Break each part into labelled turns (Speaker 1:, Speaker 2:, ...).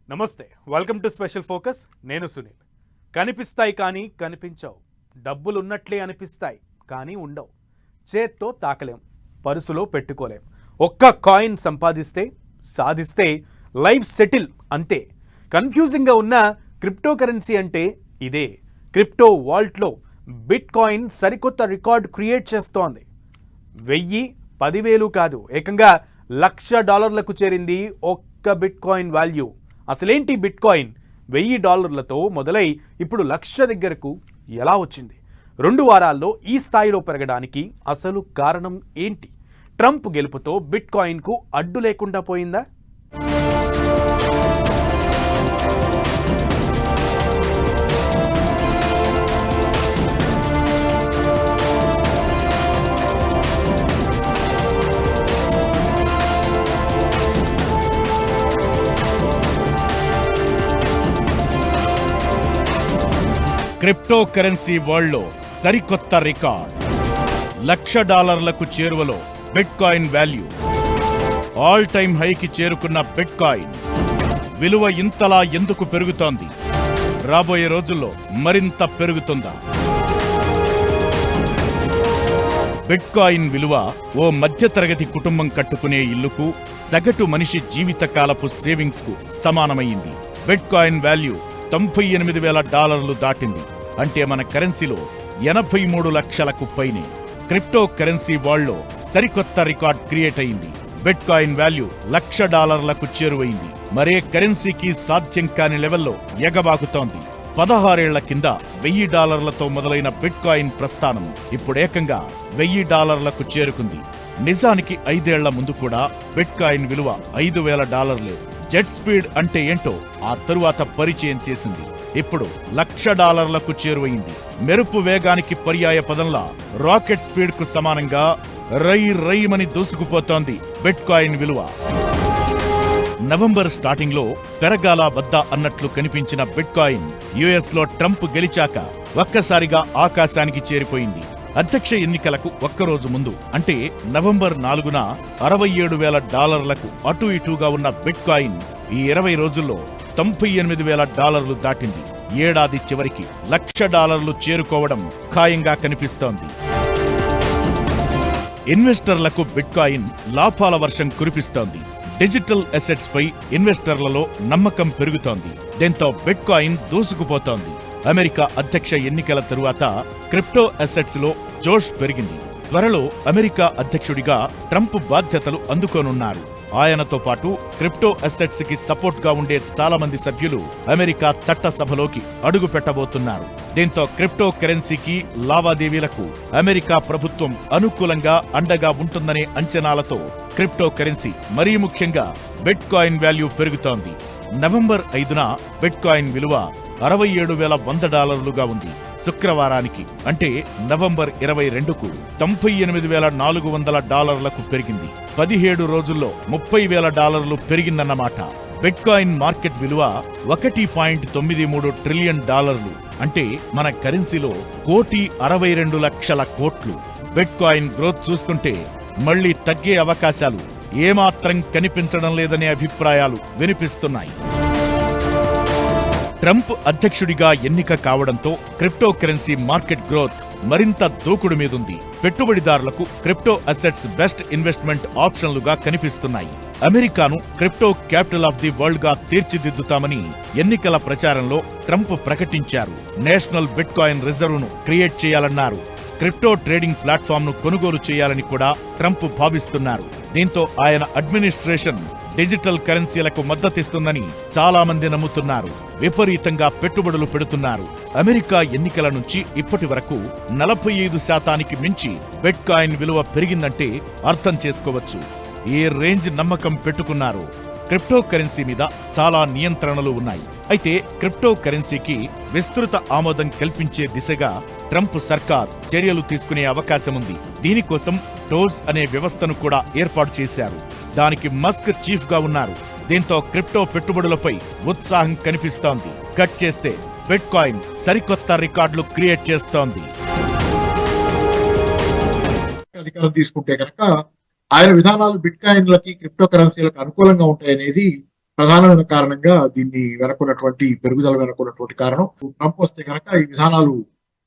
Speaker 1: నమస్తే, welcome to special focus. నేను సునీల్. కనిపిస్తాయి కానీ కనిపించవు, డబ్బులు ఉన్నట్లే అనిపిస్తాయి కానీ ఉండవు, చేత్తో తాకలేం, పరుసులో పెట్టుకోలేం. ఒక్క కాయిన్ సంపాదిస్తే సాధిస్తే లైఫ్ సెటిల్ అంతే. కన్ఫ్యూజింగ్గా ఉన్న క్రిప్టో కరెన్సీ అంటే ఇదే. క్రిప్టో వాల్ట్లో బిట్ కాయిన్ సరికొత్త రికార్డ్ క్రియేట్ చేస్తోంది. 1000, 10,000 కాదు, ఏకంగా $1,00,000లకు చేరింది ఒక్క బిట్ కాయిన్ వాల్యూ. అసలేంటి బిట్ కాయిన్? $1000 మొదలై ఇప్పుడు 1,00,000 దగ్గరకు ఎలా వచ్చింది? 2 వారాల్లో ఈ స్థాయిలో పెరగడానికి అసలు కారణం ఏంటి? ట్రంప్ గెలుపుతో బిట్ కాయిన్కు అడ్డు లేకుండా పోయిందా?
Speaker 2: క్రిప్టో కరెన్సీ వరల్డ్లో సరికొత్త రికార్డ్. $1,00,000లకు చేరువలో bitcoin value. All time హైకి చేరుకున్న బిట్ కాయిన్ విలువ ఇంతలా ఎందుకు పెరుగుతోంది? రాబోయే రోజుల్లో మరింత పెరుగుతుందా? బిట్ కాయిన్ విలువ ఓ మధ్యతరగతి కుటుంబం కట్టుకునే ఇల్లుకు, సగటు మనిషి జీవితకాలపు సేవింగ్స్ కు సమానమైంది. బిట్ కాయిన్ వాల్యూ $98,000 దాటింది. అంటే మన కరెన్సీలో 83 లక్షలకు పైనే. క్రిప్టో కరెన్సీ వరల్డ్లో సరికొత్త రికార్డ్ క్రియేట్ అయింది. బిట్ కాయిన్ వాల్యూ $1,00,000లకు చేరువైంది. మరే కరెన్సీకి సాధ్యం కాని లెవెల్లో ఎగబాకుతోంది. 16 ఏళ్ల కింద $1,000తో మొదలైన బిట్ కాయిన్ ప్రస్థానం ఇప్పుడేకంగా $1,000లకు చేరుకుంది. నిజానికి 5 ఏళ్ల ముందు కూడా బిట్ కాయిన్ విలువ $5,000. జెట్ స్పీడ్ అంటే ఏంటో ఆ తరువాత పరిచయం చేసింది. ఇప్పుడు $1,00,000లకు చేరువైంది. మెరుపు వేగానికి పర్యాయ పదంలా రాకెట్ స్పీడ్ కు సమానంగా రైమని దూసుకుపోతోంది బిట్ కాయిన్ విలువ. నవంబర్ స్టార్టింగ్ లో పెరగాల వద్ద అన్నట్లు కనిపించిన బిట్ కాయిన్ యుఎస్ లో ట్రంప్ గెలిచాక ఒక్కసారిగా ఆకాశానికి చేరిపోయింది. అధ్యక్ష ఎన్నికలకు ఒక్కరోజు ముందు అంటే నవంబర్ 4న $67,000లకు అటు ఇటుగా ఉన్న బిట్ కాయిన్ ఈ 20 రోజుల్లో $98,000 దాటింది. ఏడాది చివరికి $1,00,000 చేరుకోవడం ఖాయంగా కనిపిస్తోంది. ఇన్వెస్టర్లకు బిట్ కాయిన్ లాభాల వర్షం కురిపిస్తోంది. డిజిటల్ అసెట్స్ పై ఇన్వెస్టర్లలో నమ్మకం పెరుగుతోంది. దీంతో బిట్ కాయిన్ దూసుకుపోతోంది. అమెరికా అధ్యక్ష ఎన్నికల తరువాత క్రిప్టో అసెట్స్ లో జోష్ పెరిగింది. త్వరలో అమెరికా అధ్యక్షుడిగా ట్రంప్ బాధ్యతలు అందుకోనున్నారు. ఆయనతో పాటు క్రిప్టో అసెట్స్ కి సపోర్ట్ గా ఉండే చాలా మంది సభ్యులు అమెరికా చట్టసభలోకి అడుగు పెట్టబోతున్నారు. దీంతో క్రిప్టో కరెన్సీకి, లావాదేవీలకు అమెరికా ప్రభుత్వం అనుకూలంగా అండగా ఉంటుందనే అంచనాలతో క్రిప్టో కరెన్సీ, మరీ ముఖ్యంగా బిట్ కాయిన్ వాల్యూ పెరుగుతోంది. నవంబర్ 5న బిట్ కాయిన్ విలువ $67,100గా ఉంది. శుక్రవారానికి అంటే నవంబర్ 22కు $98,400లకు పెరిగింది. 17 రోజుల్లో $30,000 పెరిగిందన్నమాట. బిట్ కాయిన్ మార్కెట్ విలువ $1.93 ట్రిలియన్. అంటే మన కరెన్సీలో 1,62,00,000 బిట్ కాయిన్ గ్రోత్ చూస్తుంటే మళ్లీ తగ్గే అవకాశాలు ఏమాత్రం కనిపించడం లేదనే అభిప్రాయాలు వినిపిస్తున్నాయి. ట్రంప్ అధ్యక్షుడిగా ఎన్నిక కావడంతో క్రిప్టో కరెన్సీ మార్కెట్ గ్రోత్ మరింత దూకుడు మీదుంది. పెట్టుబడిదారులకు క్రిప్టో అసెట్స్ బెస్ట్ ఇన్వెస్ట్మెంట్ ఆప్షన్లుగా కనిపిస్తున్నాయి. అమెరికాను crypto capital of the world గా తీర్చిదిద్దుతామని ఎన్నికల ప్రచారంలో ట్రంప్ ప్రకటించారు. నేషనల్ బిట్ కాయిన్ రిజర్వ్ను క్రియేట్ చేయాలన్నారు. క్రిప్టో ట్రేడింగ్ ప్లాట్ఫామ్ ను కొనుగోలు చేయాలని కూడా ట్రంప్ భావిస్తున్నారు. దీంతో ఆయన అడ్మినిస్ట్రేషన్ డిజిటల్ కరెన్సీలకు మద్దతిస్తుందని చాలా మంది నమ్ముతున్నారు. విపరీతంగా పెట్టుబడులు పెడుతున్నారు. అమెరికా ఎన్నికల నుంచి ఇప్పటి వరకు 45% మించి బిట్ కాయిన్ విలువ పెరిగిందంటే అర్థం చేసుకోవచ్చు ఏ రేంజ్ నమ్మకం పెట్టుకున్నారు. క్రిప్టో కరెన్సీ మీద చాలా నియంత్రణలు ఉన్నాయి. అయితే క్రిప్టో కరెన్సీకి విస్తృత ఆమోదం కల్పించే దిశగా ట్రంప్ సర్కార్ చర్యలు తీసుకునే అవకాశముంది. దీనికోసం డోజ్ అనే వ్యవస్థను కూడా ఏర్పాటు చేశారు. దానికి మస్క్ చీఫ్ గా ఉన్నారు. దీంతో క్రిప్టో పెట్టుబడులపై ఉత్సాహం కనిపిస్తోంది. కట్ చేస్తే బిట్ కాయిన్ సరికొత్త రికార్డులు క్రియేట్ చేస్తోంది.
Speaker 3: అధికారం తీసుకుంటే కనుక ఆయన విధానాలు బిట్ కాయిన్లకి, క్రిప్టో కరెన్సీలకు అనుకూలంగా ఉంటాయనేది ప్రధానమైన కారణంగా దీన్ని వెనకున్నటువంటి పెరుగుదల వెనకున్నటువంటి కారణం. ట్రంప్ వస్తే కనుక ఈ విధానాలు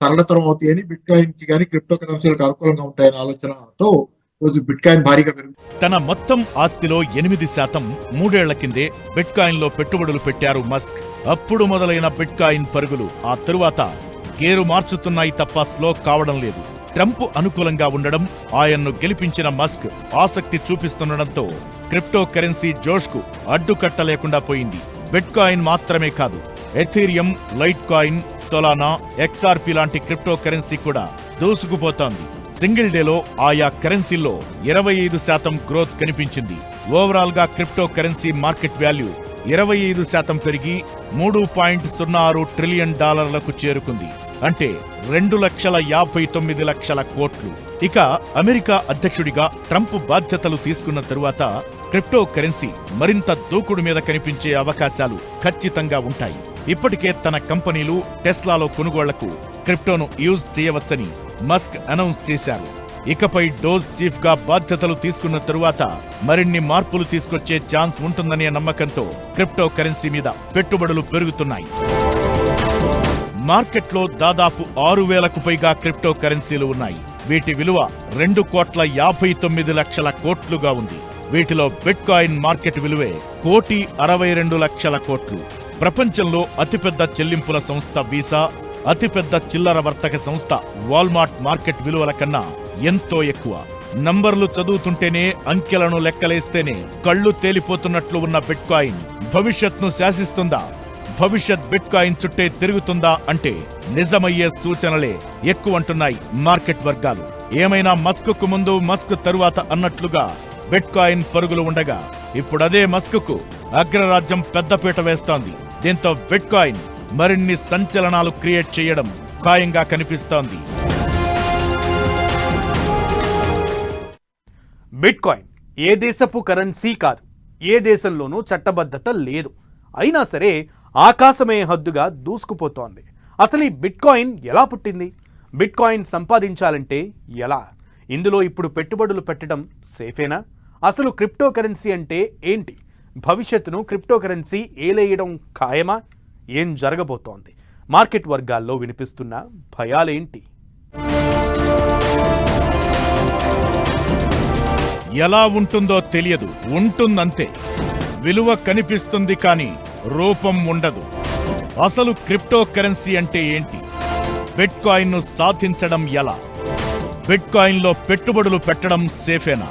Speaker 3: సరళతరం అవుతాయని, బిట్ కాయిన్ కి కానీ క్రిప్టో కరెన్సీలకు అనుకూలంగా ఉంటాయనే ఆలోచనతో రోజు బిట్ కాయిన్ భారీగా పెరుగుతుంది.
Speaker 2: తన మొత్తం ఆస్తిలో 8% 3 ఏళ్ల కిందే బిట్ కాయిన్ లో పెట్టుబడులు పెట్టారు మస్క్. అప్పుడు మొదలైన బిట్ కాయిన్ పరుగులు ఆ తరువాత గేరు మార్చుతున్నాయి తప్ప స్లో కావడం లేదు. ట్రంప్ అనుకూలంగా ఉండడం, ఆయన్ను గెలిపించిన మస్క్ ఆసక్తి చూపిస్తుండటంతో క్రిప్టో కరెన్సీ జోష్కు అడ్డుకట్ట లేకుండా పోయింది. బిట్ కాయిన్ మాత్రమే కాదు, Ethereum, light coin, Solana, XRP లాంటి క్రిప్టో కరెన్సీ కూడా దూసుకుపోతోంది. సింగిల్ డేలో ఆయా కరెన్సీల్లో 25% గ్రోత్ కనిపించింది. ఓవరాల్ గా క్రిప్టో కరెన్సీ మార్కెట్ వాల్యూ 25% పెరిగి $3.06 ట్రిలియన్ చేరుకుంది. అంటే 2,59,00,000 కోట్లు. ఇక అమెరికా అధ్యక్షుడిగా ట్రంప్ బాధ్యతలు తీసుకున్న తరువాత క్రిప్టో కరెన్సీ మరింత దూకుడు మీద కనిపించే అవకాశాలు ఖచ్చితంగా ఉంటాయి. ఇప్పటికే తన కంపెనీలు టెస్లాలో కొనుగోళ్లకు క్రిప్టోను యూజ్ చేయవచ్చని మస్క్ అనౌన్స్ చేశారు. ఇకపై డోజ్ చీఫ్ గా బాధ్యతలు తీసుకున్న తరువాత మరిన్ని మార్పులు తీసుకొచ్చే ఛాన్స్ ఉంటుందనే నమ్మకంతో క్రిప్టో కరెన్సీ మీద పెట్టుబడులు పెరుగుతున్నాయి. మార్కెట్లో దాదాపు 6,000కు పైగా క్రిప్టో కరెన్సీలు ఉన్నాయి. వీటి విలువ 2,59,00,000 కోట్లుగా ఉంది. వీటిలో బిట్ కాయిన్ మార్కెట్ విలువే 1,62,00,000 కోట్లు. ప్రపంచంలో అతిపెద్ద చెల్లింపుల సంస్థ వీసా, అతిపెద్ద చిల్లర వర్తక సంస్థ వాల్మార్ట్ మార్కెట్ విలువల కన్నా ఎంతో ఎక్కువ. నంబర్లు చదువుతుంటేనే, అంకెలను లెక్కలేస్తేనే కళ్ళు తేలిపోతున్నట్లు ఉన్న బిట్ కాయిన్ భవిష్యత్ను శాసిస్తుందా, భవిష్యత్ బిట్ కాయిన్ చుట్టే తిరుగుతుందా అంటే నిజమయ్యే సూచనలే ఎక్కువంటున్నాయి మార్కెట్ వర్గాలు. ఏమైనా మస్క్కు ముందు మస్క్ తరువాత అన్నట్లుగా బిట్ కాయిన్ పరుగులు ఉండగా ఇప్పుడదే మస్క్కు అగ్రరాజ్యం పెద్దపీట వేస్తోంది. దీంతో బిట్ కాయిన్ మరిన్ని సంచలనాలు క్రియేట్ చేయడం ఖాయంగా కనిపిస్తోంది.
Speaker 1: బిట్ కాయిన్ ఏ దేశపు కరెన్సీ కాదు, ఏ దేశంలోనూ చట్టబద్ధత లేదు. అయినా సరే ఆకాశమే హద్దుగా దూసుకుపోతోంది. అసలు ఈ బిట్ కాయిన్ ఎలా పుట్టింది? బిట్ కాయిన్ సంపాదించాలంటే ఎలా? ఇందులో ఇప్పుడు పెట్టుబడులు పెట్టడం సేఫేనా? అసలు క్రిప్టో కరెన్సీ అంటే ఏంటి? భవిష్యత్తును క్రిప్టో కరెన్సీ ఏలేయడం ఖాయమా? ఏం జరగబోతోంది? మార్కెట్ వర్గాల్లో వినిపిస్తున్న భయాలేంటి?
Speaker 2: ఎలా ఉంటుందో తెలియదు, ఉంటుందంతే. విలువ కనిపిస్తుంది కానీ రూపం ఉండదు. అసలు క్రిప్టో కరెన్సీ అంటే ఏంటి? బిట్ కాయిన్ ను సాధించడం ఎలా? బిట్ కాయిన్ లో పెట్టుబడులు పెట్టడం సేఫేనా?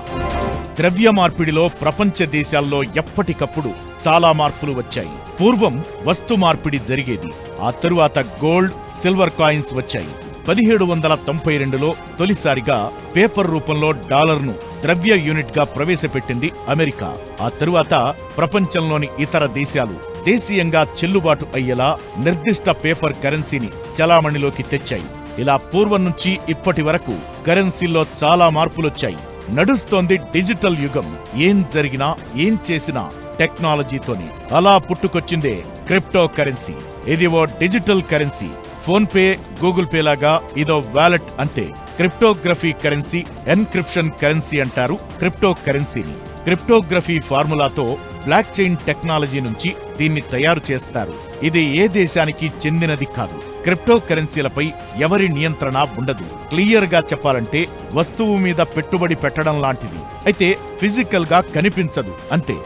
Speaker 2: ద్రవ్య మార్పిడిలో ప్రపంచ దేశాల్లో ఎప్పటికప్పుడు చాలా మార్పులు వచ్చాయి. పూర్వం వస్తు మార్పిడి జరిగేది. ఆ తరువాత గోల్డ్, సిల్వర్ కాయిన్స్ వచ్చాయి. 1792లో తొలిసారిగా పేపర్ రూపంలో డాలర్ను ద్రవ్య యూనిట్ గా ప్రవేశపెట్టింది అమెరికా. ఆ తరువాత ప్రపంచంలోని ఇతర దేశాలు దేశీయంగా చెల్లుబాటు అయ్యేలా నిర్దిష్ట పేపర్ కరెన్సీని చలామణిలోకి తెచ్చాయి. ఇలా పూర్వం నుంచి ఇప్పటి వరకు కరెన్సీల్లో చాలా మార్పులొచ్చాయి. నడుస్తోంది డిజిటల్ యుగం. ఏం జరిగినా, ఏం చేసినా టెక్నాలజీతోనే. అలా పుట్టుకొచ్చిందే క్రిప్టో కరెన్సీ. ఇది ఓ digital currency. PhonePe, Google Pay లాగా ఇదో వాలెట్ అంతే. క్రిప్టోగ్రఫీ కరెన్సీ, ఎన్క్రిప్షన్ కరెన్సీ అంటారు క్రిప్టో కరెన్సీని. క్రిప్టోగ్రఫీ ఫార్ములాతో బ్లాక్ చైన్ టెక్నాలజీ నుంచి దీన్ని తయారు చేస్తారు. ఇది ఏ దేశానికి చెందినది కాదు. క్రిప్టో కరెన్సీలపై ఎవరి నియంత్రణ ఉండదు. క్లియర్ గా చెప్పాలంటే వస్తువు మీద పెట్టుబడి పెట్టడం లాంటిది. అయితే ఫిజికల్ గా కనిపించదు అంతే.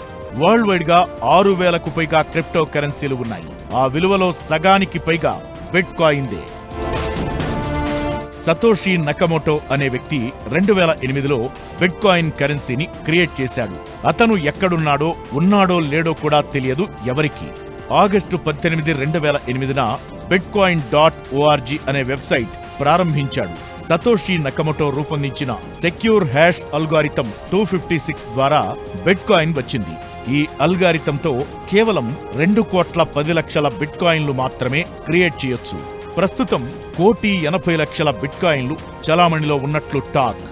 Speaker 2: వరల్డ్ వైడ్ గా 6,000కు పైగా క్రిప్టో కరెన్సీలు ఉన్నాయి. ఆ విలువలో సగానికి పైగా బిట్ కాయిన్దే. సతోషి నకమోటో అనే వ్యక్తి 2008లో బిట్ కాయిన్ కరెన్సీని క్రియేట్ చేశాడు. అతను ఎక్కడున్నాడో, ఉన్నాడో లేడో కూడా తెలియదు ఎవరికి. ఆగస్టు 18, 2008న bitcoin.org అనే వెబ్సైట్ ప్రారంభించాడు. సతోషి నకమోటో రూపొందించిన సెక్యూర్ హ్యాష్ అల్గారిథం 256 ద్వారా బిట్ కాయిన్ వచ్చింది. ఈ అల్గారిథంతో కేవలం 2,10,00,000 బిట్ కాయిన్లు మాత్రమే క్రియేట్ చేయొచ్చు. ప్రస్తుతం 1,80,00,000 బిట్ కాయిన్లు చలామణిలో ఉన్నట్లు టాక్.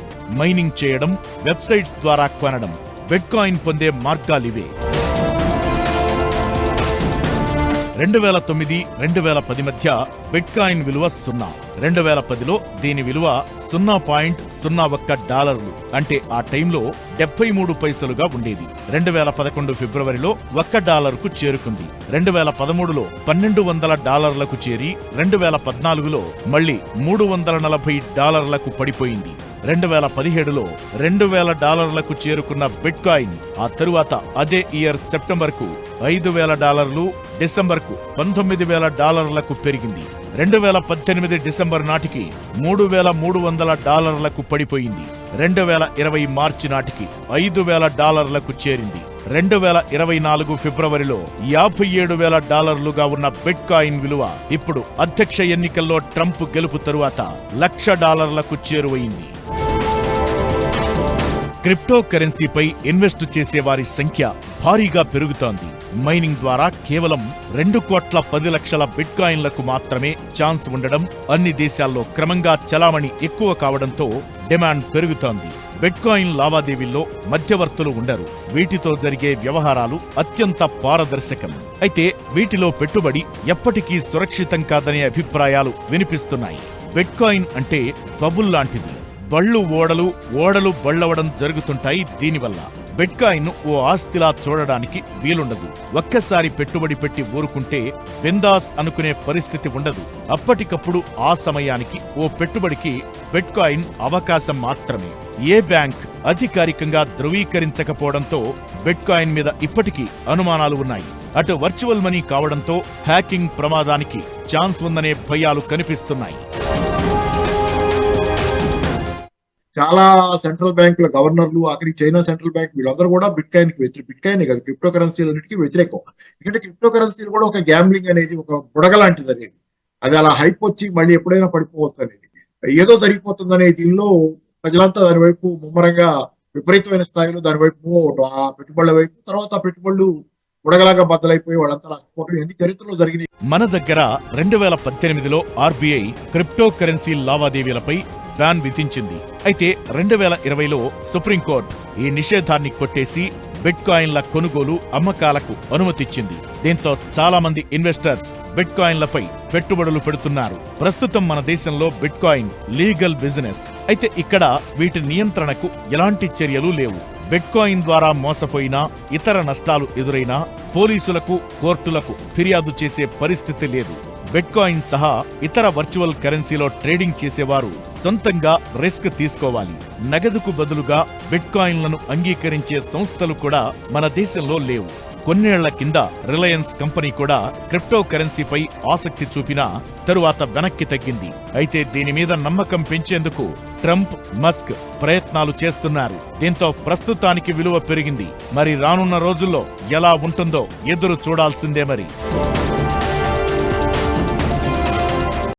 Speaker 2: మైనింగ్ చేయడం, వెబ్సైట్స్ ద్వారా కొనడం, బిట్ కాయిన్ పొందే మార్గాలివే. 2009, 2010 మధ్య బిట్కాయిన్ విలువ 0. 2010లో దీని విలువ $0.01 అంటే ఆ టైంలో 73 పైసలుగా ఉండేది. 2011 ఫిబ్రవరిలో $1కు చేరుకుంది. 2013లో $1,200లకు చేరి 2014లో మళ్లీ $340లకు పడిపోయింది. 2017లో $2,000లకు చేరుకున్న బిట్కాయిన్ ఆ తరువాత అదే ఇయర్ సెప్టెంబర్కు $5,000, డిసెంబర్కు $19,000లకు పెరిగింది. 2018 డిసెంబర్ నాటికి $3,300లకు పడిపోయింది. 2020 మార్చి నాటికి $5,000లకు చేరింది. 2024 ఫిబ్రవరిలో $57,000గా ఉన్న బిట్కాయిన్ విలువ ఇప్పుడు అధ్యక్ష ఎన్నికల్లో ట్రంప్ గెలుపు తరువాత $1,00,000లకు చేరువైంది. క్రిప్టో కరెన్సీపై ఇన్వెస్ట్ చేసే వారి సంఖ్య భారీగా పెరుగుతోంది. మైనింగ్ ద్వారా కేవలం 2,10,00,000 బిట్కాయిన్లకు మాత్రమే ఛాన్స్ ఉండడం, అన్ని దేశాల్లో క్రమంగా చలామణి ఎక్కువ కావడంతో డిమాండ్ పెరుగుతోంది. బిట్కాయిన్ లావాదేవీల్లో మధ్యవర్తులు ఉండరు. వీటితో జరిగే వ్యవహారాలు అత్యంత పారదర్శకం. అయితే వీటిలో పెట్టుబడి ఎప్పటికీ సురక్షితం కాదనే అభిప్రాయాలు వినిపిస్తున్నాయి. బిట్కాయిన్ అంటే బబుల్ లాంటిది. బళ్ళు ఓడలు, ఓడలు బళ్ళవడం జరుగుతుంటాయి. దీనివల్ల బిట్కాయిన్ ఓ ఆస్తిలా చూడడానికి వీలుండదు. ఒక్కసారి పెట్టుబడి పెట్టి ఊరుకుంటే బిందాస్ అనుకునే పరిస్థితి ఉండదు. అప్పటికప్పుడు ఆ సమయానికి ఓ పెట్టుబడికి బిట్కాయిన్ అవకాశం మాత్రమే. ఏ బ్యాంక్ అధికారికంగా ధృవీకరించకపోవడంతో బిట్కాయిన్ మీద ఇప్పటికీ అనుమానాలు ఉన్నాయి. అటు వర్చువల్ మనీ కావడంతో హ్యాకింగ్ ప్రమాదానికి ఛాన్స్ ఉందనే భయాలు కనిపిస్తున్నాయి.
Speaker 3: చాలా సెంట్రల్ బ్యాంకుల గవర్నర్లు, ఆఖరి చైనా సెంట్రల్ బ్యాంక్ వీళ్ళందరూ కూడా బిట్కాయిన్ కాదు, క్రిప్టో కరెన్సీలన్నిటికీ వ్యతిరేకం. ఎందుకంటే క్రిప్టో కరెన్సీలు కూడా ఒక గ్యాంబ్లింగ్ అనేది, ఒక బుడగ లాంటిది అనేది. అది అలా హైప్ వచ్చి మళ్ళీ ఎప్పుడైనా పడిపోవచ్చు అనేది, ఏదో జరిగిపోతుందనే దీనిలో ప్రజలంతా దాని వైపు ముమ్మరంగా విపరీతమైన స్థాయిలో దాని వైపు మూవ్ అవడం, ఆ పెట్టుబడుల వైపు. తర్వాత ఆ పెట్టుబడులు బుడగలాగా బద్దలైపోయి వాళ్ళంతా నష్టపోవడం ఎన్ని చరిత్రలో జరిగినాయి.
Speaker 2: మన దగ్గర 2018లో ఆర్బీఐ క్రిప్టో కరెన్సీ లావాదేవీలపై బ్యాన్ విధించింది. అయితే 2020లో సుప్రీంకోర్టు ఈ నిషేధాన్ని కొట్టేసి బిట్కాయిన్ల కొనుగోలు, అమ్మకాలకు అనుమతిచ్చింది. దీంతో చాలా మంది ఇన్వెస్టర్స్ బిట్కాయిన్లపై పెట్టుబడులు పెడుతున్నారు. ప్రస్తుతం మన దేశంలో బిట్కాయిన్ లీగల్ బిజినెస్. అయితే ఇక్కడ వీటి నియంత్రణకు ఎలాంటి చర్యలు లేవు. బిట్కాయిన్ ద్వారా మోసపోయినా, ఇతర నష్టాలు ఎదురైనా పోలీసులకు, కోర్టులకు ఫిర్యాదు చేసే పరిస్థితి లేదు. బిట్కాయిన్ సహా ఇతర వర్చువల్ కరెన్సీలో ట్రేడింగ్ చేసేవారు సొంతంగా రిస్క్ తీసుకోవాలి. నగదుకు బదులుగా బిట్కాయిన్లను అంగీకరించే సంస్థలు కూడా మన దేశంలో లేవు. కొన్నేళ్ల కింద రిలయన్స్ కంపెనీ కూడా క్రిప్టో కరెన్సీపై ఆసక్తి చూపినా తరువాత వెనక్కి తగ్గింది. అయితే దీని మీద నమ్మకం పెంచేందుకు ట్రంప్, మస్క్ ప్రయత్నాలు చేస్తున్నారు. దీంతో ప్రస్తుతానికి విలువ పెరిగింది. మరి రానున్న రోజుల్లో ఎలా ఉంటుందో ఎదురు చూడాల్సిందే మరి.